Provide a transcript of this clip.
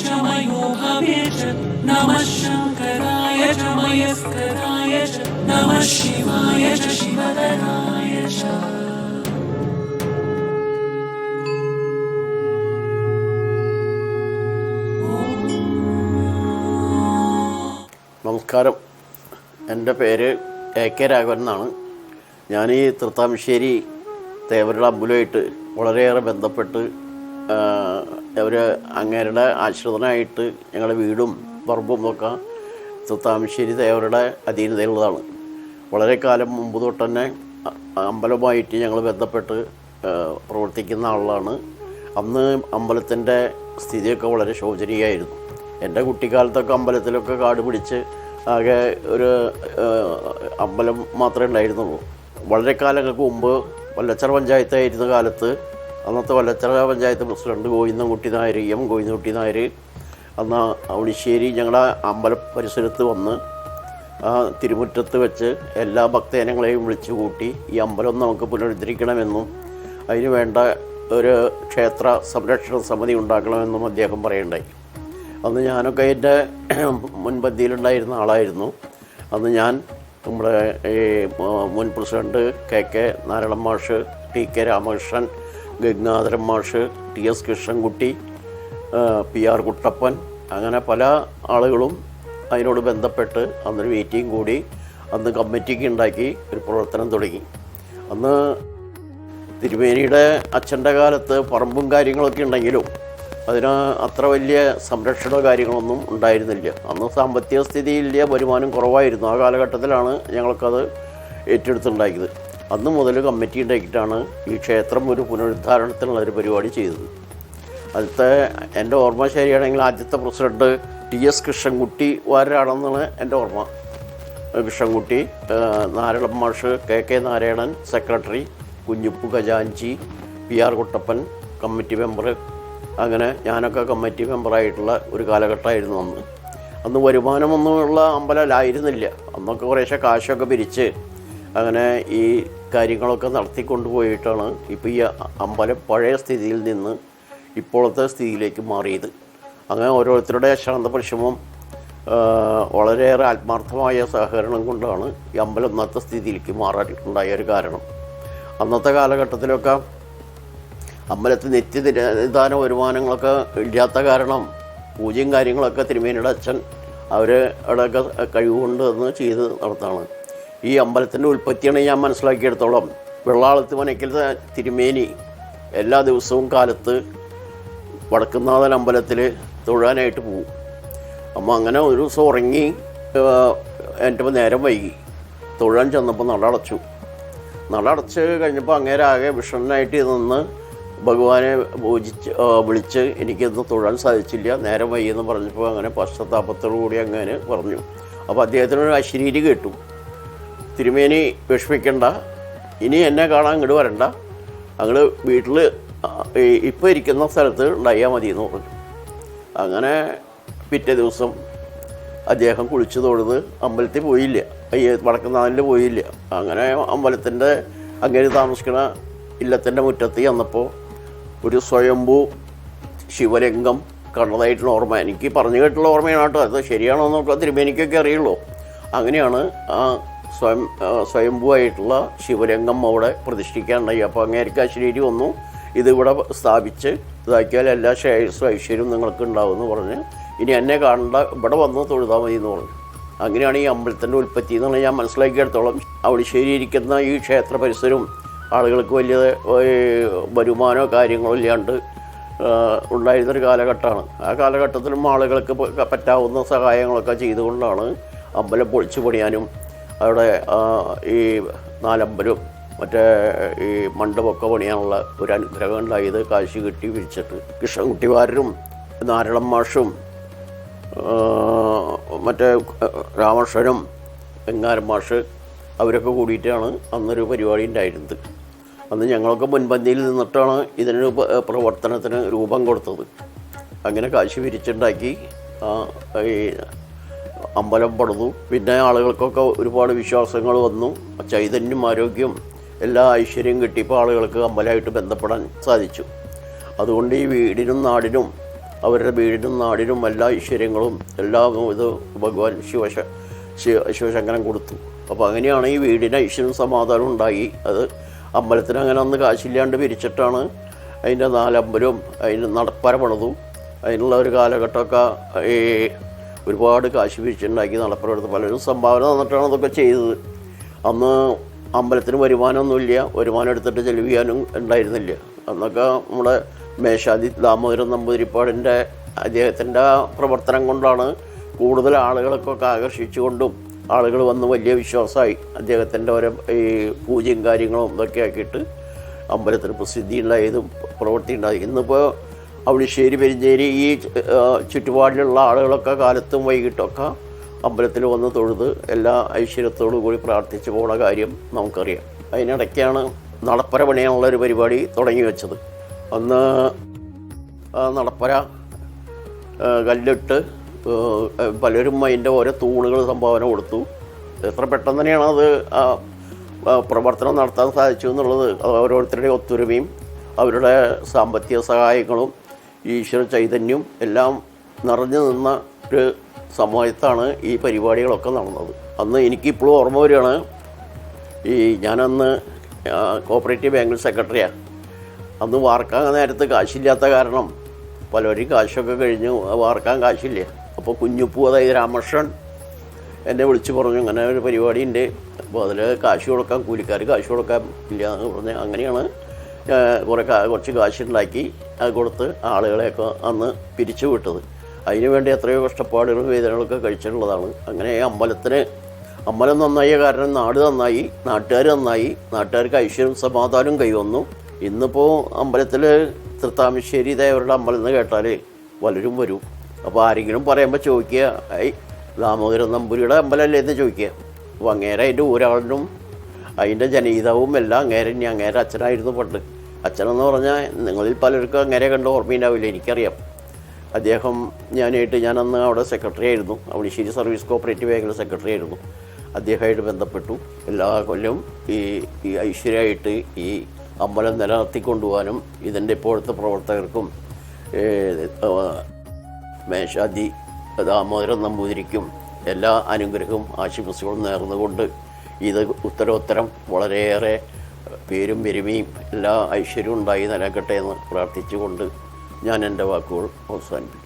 च मयोभवे च नमः शङ्कराय च मयस्कराय च नमः शिवाय च शिवधराय च. നമസ്കാരം. എൻ്റെ പേര് AK രാഘവൻ എന്നാണ്. ഞാൻ ഈ തൃത്താമശ്ശേരി തേവരുടെ അമ്പലമായിട്ട് വളരെയേറെ ബന്ധപ്പെട്ട് അവർ അങ്ങേരുടെ ആശ്രിതനായിട്ട് ഞങ്ങളുടെ വീടും പറമ്പും ഒക്കെ തൃത്താമശ്ശേരി തേവരുടെ അധീനതയിലുള്ളതാണ്. വളരെ കാലം മുമ്പ് തൊട്ട് തന്നെ അമ്പലവുമായിട്ട് ഞങ്ങൾ ബന്ധപ്പെട്ട് പ്രവർത്തിക്കുന്ന ആളാണ്. അന്ന് അമ്പലത്തിൻ്റെ സ്ഥിതിയൊക്കെ വളരെ ശോചനീയമായിരുന്നു. എൻ്റെ കുട്ടിക്കാലത്തൊക്കെ അമ്പലത്തിലൊക്കെ കാട് പിടിച്ച് ആകെ ഒരു അമ്പലം മാത്രമേ ഉണ്ടായിരുന്നുള്ളൂ. വളരെ കാലങ്ങൾക്ക് മുമ്പ് വല്ലച്ചിറ പഞ്ചായത്തായിരുന്ന കാലത്ത് അന്നത്തെ വല്ലച്ചിറ പഞ്ചായത്ത് പ്രസിഡന്റ് ഗോവിന്ദൻകുട്ടി നായർ, ഗോവിന്ദൻകുട്ടി നായർ അന്ന് അവണിശ്ശേരി ഞങ്ങളുടെ അമ്പല പരിസരത്ത് വന്ന് ആ തിരുമുറ്റത്ത് വെച്ച് എല്ലാ ഭക്തജനങ്ങളെയും വിളിച്ചു കൂട്ടി ഈ അമ്പലം നമുക്ക് പുനരുദ്ധരിക്കണമെന്നും അതിന് വേണ്ട ഒരു ക്ഷേത്ര സംരക്ഷണ സമിതി ഉണ്ടാക്കണമെന്നും അദ്ദേഹം പറയുണ്ടായി. അന്ന് ഞാനൊക്കെ എൻ്റെ മുൻപന്തിയിലുണ്ടായിരുന്ന ആളായിരുന്നു. അന്ന് ഞാൻ നമ്മുടെ ഈ മുൻ പ്രസിഡന്റ് KK നാരായണൻ മാഷ്, TK രാമകൃഷ്ണൻ, ഗംഗാധരൻ മാഷ്, TS കൃഷ്ണൻകുട്ടി, PR കുട്ടപ്പൻ, അങ്ങനെ പല ആളുകളും അതിനോട് ബന്ധപ്പെട്ട് അന്നൊരു മീറ്റിംഗ് കൂടി അന്ന് കമ്മിറ്റിക്ക് ഉണ്ടാക്കി ഒരു പ്രവർത്തനം തുടങ്ങി. അന്ന് തിരുമേനിയുടെ അച്ഛൻ്റെ കാലത്ത് പറമ്പും കാര്യങ്ങളൊക്കെ ഉണ്ടെങ്കിലും അതിന് അത്ര വലിയ സംരക്ഷണ കാര്യങ്ങളൊന്നും ഉണ്ടായിരുന്നില്ല. അന്ന് സാമ്പത്തിക സ്ഥിതിയില്ല, വരുമാനം കുറവായിരുന്നു. ആ കാലഘട്ടത്തിലാണ് ഞങ്ങൾക്കത് ഏറ്റെടുത്തുണ്ടാക്കിയത്. അന്ന് മുതൽ കമ്മിറ്റി ഉണ്ടാക്കിയിട്ടാണ് ഈ ക്ഷേത്രം ഒരു പുനരുദ്ധാരണത്തിനുള്ളൊരു പരിപാടി ചെയ്തത്. അതിലത്തെ എൻ്റെ ഓർമ്മ ശരിയാണെങ്കിൽ ആദ്യത്തെ പ്രസിഡന്റ് TS കൃഷ്ണൻകുട്ടി വാരാണെന്നാണ് എൻ്റെ ഓർമ്മ. കൃഷ്ണൻകുട്ടി, നാരായണൻ മാഷ്, KK നാരായണൻ സെക്രട്ടറി, കുഞ്ഞുപ്പു ഖജാൻജി, PR കുട്ടപ്പൻ കമ്മിറ്റി മെമ്പർ, അങ്ങനെ ഞാനൊക്കെ കമ്മിറ്റി മെമ്പറായിട്ടുള്ള ഒരു കാലഘട്ടമായിരുന്നു അന്ന്. അന്ന് വരുമാനമൊന്നുമുള്ള അമ്പലമായിരുന്നില്ല. അന്നൊക്കെ കുറേശ്ശെ കാശൊക്കെ പിരിച്ച് അങ്ങനെ ഈ കാര്യങ്ങളൊക്കെ നടത്തിക്കൊണ്ട് പോയിട്ടാണ് ഇപ്പോൾ ഈ അമ്പലം പഴയ സ്ഥിതിയിൽ നിന്ന് ഇപ്പോഴത്തെ സ്ഥിതിയിലേക്ക് മാറിയത്. അങ്ങനെ ഓരോരുത്തരുടെ ശാന്ത പരിശ്രമം വളരെയേറെ ആത്മാർത്ഥമായ സഹകരണം കൊണ്ടാണ് ഈ അമ്പലം ഇന്നത്തെ സ്ഥിതിയിലേക്ക് മാറാനുണ്ടായ ഒരു കാരണം. അന്നത്തെ കാലഘട്ടത്തിലൊക്കെ അമ്പലത്തിൽ നിത്യനിദാന വരുമാനങ്ങളൊക്കെ ഇല്ലാത്ത കാരണം പൂജയും കാര്യങ്ങളൊക്കെ തിരുമേനിയുടെ അച്ഛൻ അവർ അവിടെയൊക്കെ കഴിവുകൊണ്ട് എന്ന് ചെയ്ത് നടത്താണ്. ഈ അമ്പലത്തിൻ്റെ ഉൽപ്പത്തിയാണ് ഞാൻ മനസ്സിലാക്കിയെടുത്തോളം വെള്ളാളത്ത് മനയ്ക്കലത്തെ തിരുമേനി എല്ലാ ദിവസവും കാലത്ത് വടക്കുന്നാഥൻ അമ്പലത്തിൽ തൊഴാനായിട്ട് പോകും. അപ്പോൾ അങ്ങനെ ഒരു ദിവസം ഉറങ്ങി എൻ്റെ നേരം വൈകി തൊഴാൻ ചെന്നപ്പോൾ നടടച്ച് കഴിഞ്ഞപ്പോൾ അങ്ങേരാകെ വിഷണ്ണനായിട്ട് നിന്ന് ഭഗവാനെ വിളിച്ച് എനിക്കൊന്ന് തൊഴാൻ സാധിച്ചില്ല, നേരം വൈകിയെന്ന് പറഞ്ഞപ്പോൾ അങ്ങനെ പശ്ചാത്താപത്തോടു കൂടി അങ്ങനെ പറഞ്ഞു. അപ്പോൾ അദ്ദേഹത്തിനൊരു അശരീരി കേട്ടു. തിരുമേനി വിഷമിക്കണ്ട, ഇനി എന്നെ കാണാൻ ഇങ്ങോട്ട് വരണ്ട, അങ്ങോട്ട് വീട്ടിൽ ഇപ്പോൾ ഇരിക്കുന്ന സ്ഥലത്ത് ഉണ്ടായാൽ മതി എന്ന് പറഞ്ഞു. അങ്ങനെ പിറ്റേ ദിവസം അദ്ദേഹം കുളിച്ചു തൊഴുത് അമ്പലത്തിൽ പോയില്ല, വടക്കുന്നാഥനിൽ പോയില്ല. അങ്ങനെ അമ്പലത്തിൻ്റെ അങ്ങേര് താമസിക്കുന്ന ഇല്ലത്തിൻ്റെ മുറ്റത്ത് ചെന്നപ്പോൾ ഒരു സ്വയംഭൂ ശിവലിംഗം കണ്ടതായിട്ടുള്ള ഓർമ്മ, എനിക്ക് പറഞ്ഞു കേട്ടുള്ള ഓർമ്മയാണ് കേട്ടോ. അത് ശരിയാണോ എന്നൊക്കെ തിരുമേനിക്കൊക്കെ അറിയുള്ളൂ. അങ്ങനെയാണ് ആ സ്വയംഭൂവായിട്ടുള്ള ശിവലിംഗം അവിടെ പ്രതിഷ്ഠിക്കാനുണ്ടായി. അപ്പോൾ അങ്ങേർക്ക് അശരീരി വന്നു, ഇതിവിടെ സ്ഥാപിച്ച് ഇതാക്കിയാൽ എല്ലാ ശ്രേയസ്സും ഐശ്വര്യവും നിങ്ങൾക്ക് ഉണ്ടാവുമെന്ന് പറഞ്ഞ് ഇനി എന്നെ കാണണ്ട, ഇവിടെ വന്ന് തൊഴുതാൽ മതി എന്ന് പറഞ്ഞു. അങ്ങനെയാണ് ഈ അമ്പലത്തിൻ്റെ ഉൽപ്പത്തി എന്നാണ് ഞാൻ മനസ്സിലാക്കിയെടുത്തോളം. അവണിശ്ശേരി ഇരിക്കുന്ന ഈ ക്ഷേത്ര പരിസരവും ആളുകൾക്ക് വലിയ വരുമാനമോ കാര്യങ്ങളോ ഇല്ലാണ്ട് ഉണ്ടായിരുന്നൊരു കാലഘട്ടമാണ്. ആ കാലഘട്ടത്തിലും ആളുകൾക്ക് പറ്റാവുന്ന സഹായങ്ങളൊക്കെ ചെയ്തുകൊണ്ടാണ് അമ്പലം പൊളിച്ചു പണിയാനും അവിടെ ഈ നാലമ്പലം മറ്റേ ഈ മണ്ഡപമൊക്കെ പണിയാനുള്ള ഒരു അനുഗ്രഹം ഉണ്ടായത്. കാശി കെട്ടി പിരിച്ചിട്ട് കൃഷ്ണൻകുട്ടി വാര്യരും നാരായണൻ മാഷും മറ്റേ രാമകൃഷ്ണനും ഗംഗാധരൻ മാഷ് അവരൊക്കെ കൂടിയിട്ടാണ് അന്നൊരു പരിപാടി ഉണ്ടായിരുന്നത്. അന്ന് ഞങ്ങളൊക്കെ മുൻപന്തിയിൽ നിന്നിട്ടാണ് ഇതിനൊരു പ്രവർത്തനത്തിന് രൂപം കൊടുത്തത്. അങ്ങനെ കാശി പിരിച്ചുണ്ടാക്കി ഈ അമ്പലം പണിതു. പിന്നെ ആളുകൾക്കൊക്കെ ഒരുപാട് വിശ്വാസങ്ങൾ വന്നു, ചൈതന്യം, ആരോഗ്യം, എല്ലാ ഐശ്വര്യം കിട്ടിയപ്പോൾ ആളുകൾക്ക് അമ്പലമായിട്ട് ബന്ധപ്പെടാൻ സാധിച്ചു. അതുകൊണ്ട് ഈ വീടിനും നാടിനും അവരുടെ വീടിനും നാടിനും എല്ലാ ഐശ്വര്യങ്ങളും എല്ലാം ഇത് ഭഗവാൻ ശിവശങ്കരൻ കൊടുത്തു. അപ്പോൾ അങ്ങനെയാണ് ഈ വീടിന് ഐശ്വര്യം സമാധാനം ഉണ്ടായി. അത് അമ്പലത്തിന് അങ്ങനെ അന്ന് കാശില്ലാണ്ട് പിരിച്ചിട്ടാണ് അതിൻ്റെ 4 അമ്പലവും അതിന് നടപ്പര പണിതു. അതിനുള്ള ഒരു കാലഘട്ടമൊക്കെ ഈ ഒരുപാട് കാശ് പിരിച്ചുണ്ടാക്കി നടപ്പര എടുത്ത് പലരും സംഭാവന തന്നിട്ടാണ് അതൊക്കെ ചെയ്തത്. അന്ന് അമ്പലത്തിന് വരുമാനമൊന്നുമില്ല, വരുമാനം എടുത്തിട്ട് ചെലവ് ചെയ്യാനും ഉണ്ടായിരുന്നില്ല. അന്നൊക്കെ നമ്മുടെ മേശാദി ദാമോദരൻ നമ്പൂതിരിപ്പാടിൻ്റെ അദ്ദേഹത്തിൻ്റെ പ്രവർത്തനം കൊണ്ടാണ് കൂടുതൽ ആളുകളൊക്കെ ആകർഷിച്ചുകൊണ്ടും ആളുകൾ വന്ന് വലിയ വിശ്വാസമായി അദ്ദേഹത്തിൻ്റെ ഓരോ ഈ പൂജയും കാര്യങ്ങളും ഇതൊക്കെ ആക്കിയിട്ട് അമ്പലത്തിന് പ്രസിദ്ധി ഉണ്ടായതും പ്രവൃത്തി ഉണ്ടായി. ഇന്നിപ്പോൾ അവളിശ്ശേരി പെരിഞ്ചേരി ഈ ചുറ്റുപാടിലുള്ള ആളുകളൊക്കെ കാലത്തും വൈകിട്ടൊക്കെ അമ്പലത്തിൽ വന്ന് തൊഴുത് എല്ലാ ഐശ്വര്യത്തോടു കൂടി പ്രാർത്ഥിച്ച് പോകുന്ന കാര്യം നമുക്കറിയാം. അതിനിടയ്ക്കാണ് നടപ്പര പണിയാനുള്ളൊരു പരിപാടി തുടങ്ങി വെച്ചത്. അന്ന് നടപ്പര കല്ലിട്ട് പലരും അതിൻ്റെ ഓരോ തൂണുകൾ സംഭാവന കൊടുത്തു. എത്ര പെട്ടെന്ന് തന്നെയാണ് അത് പ്രവർത്തനം നടത്താൻ സാധിച്ചു എന്നുള്ളത് ഓരോരുത്തരുടെ ഒത്തൊരുമയും അവരുടെ സാമ്പത്തിക സഹായങ്ങളും ഈശ്വര ചൈതന്യവും എല്ലാം നിറഞ്ഞു നിന്ന ഒരു സമയത്താണ് ഈ പരിപാടികളൊക്കെ നടന്നത്. അന്ന് എനിക്കിപ്പോഴും ഓർമ്മ വരികയാണ്, ഞാനന്ന് കോപ്പറേറ്റീവ് ബാങ്കിൽ സെക്രട്ടറിയാണ്. അന്ന് വാർക്കാൻ നേരത്ത് കാശില്ലാത്ത കാരണം പലരും കാശൊക്കെ കഴിഞ്ഞു, വാർക്കാൻ കാശില്ല. അപ്പോൾ കുഞ്ഞുപ്പൂ, അതായത് രാമകൃഷ്ണൻ എന്നെ വിളിച്ച് പറഞ്ഞു ഇങ്ങനെ ഒരു പരിപാടി ഉണ്ട്, അപ്പോൾ അതിൽ കാശ് കൊടുക്കാൻ, കൂലിക്കാർ കാശ് കൊടുക്കാൻ ഇല്ല എന്ന് പറഞ്ഞ് അങ്ങനെയാണ് കുറച്ച് കാശുണ്ടാക്കി അത് കൊടുത്ത് ആളുകളെയൊക്കെ അന്ന് പിരിച്ചു വിട്ടത്. അതിനു വേണ്ടി എത്രയോ കഷ്ടപ്പാടുകളും വേദനകളൊക്കെ കഴിച്ചിട്ടുള്ളതാണ്. അങ്ങനെ അമ്പലം നന്നായ കാരണം നാട് നന്നായി, നാട്ടുകാർ നന്നായി, നാട്ടുകാർക്ക് ഐശ്വര്യം സമാധാനവും കൈവന്നു. ഇന്നിപ്പോൾ അമ്പലത്തിൽ തൃത്താമശ്ശേരി ദേവരുടെ അമ്പലം എന്ന് കേട്ടാൽ പലരും വരും. അപ്പോൾ ആരെങ്കിലും പറയുമ്പോൾ ചോദിക്കുക, ദാമോദരൻ നമ്പൂരിയുടെ അമ്പലമല്ലേ എന്ന് ചോദിക്കുക. അപ്പോൾ അങ്ങേരെ അതിൻ്റെ ഊരാളിനും അതിൻ്റെ ജനഹിതവും എല്ലാം അങ്ങേരെ അച്ഛനായിരുന്നു പണ്ട്. അച്ഛനെന്ന് പറഞ്ഞാൽ നിങ്ങളിൽ പലർക്കും അങ്ങേരെ കണ്ട് ഓർമ്മയുണ്ടാവില്ല, എനിക്കറിയാം. അദ്ദേഹം ഞാനന്ന് അവിടെ സെക്രട്ടറി ആയിരുന്നു, അവണിശ്ശേരി സർവീസ് കോപ്പറേറ്റീവ് ബാങ്കിലെ സെക്രട്ടറി ആയിരുന്നു. അദ്ദേഹമായിട്ട് ബന്ധപ്പെട്ടു. എല്ലാ കൊല്ലവും ഈ ഐശ്വര്യമായിട്ട് ഈ അമ്പലം നിലനിർത്തിക്കൊണ്ടുപോകാനും ഇതിൻ്റെ ഇപ്പോഴത്തെ പ്രവർത്തകർക്കും മേശാദി ദാമോദരൻ നമ്പൂതിരിക്കും എല്ലാ അനുഗ്രഹവും ആശംസകളും നേർന്നുകൊണ്ട് ഇത് ഉത്തരോത്തരം വളരെയേറെ പേരും പെരുമയും എല്ലാ ഐശ്വര്യവും ഉണ്ടായി നിലനിൽക്കട്ടെ എന്ന് പ്രാർത്ഥിച്ചുകൊണ്ട് ഞാൻ എൻ്റെ വാക്കുകൾ അവസാനിപ്പിക്കും.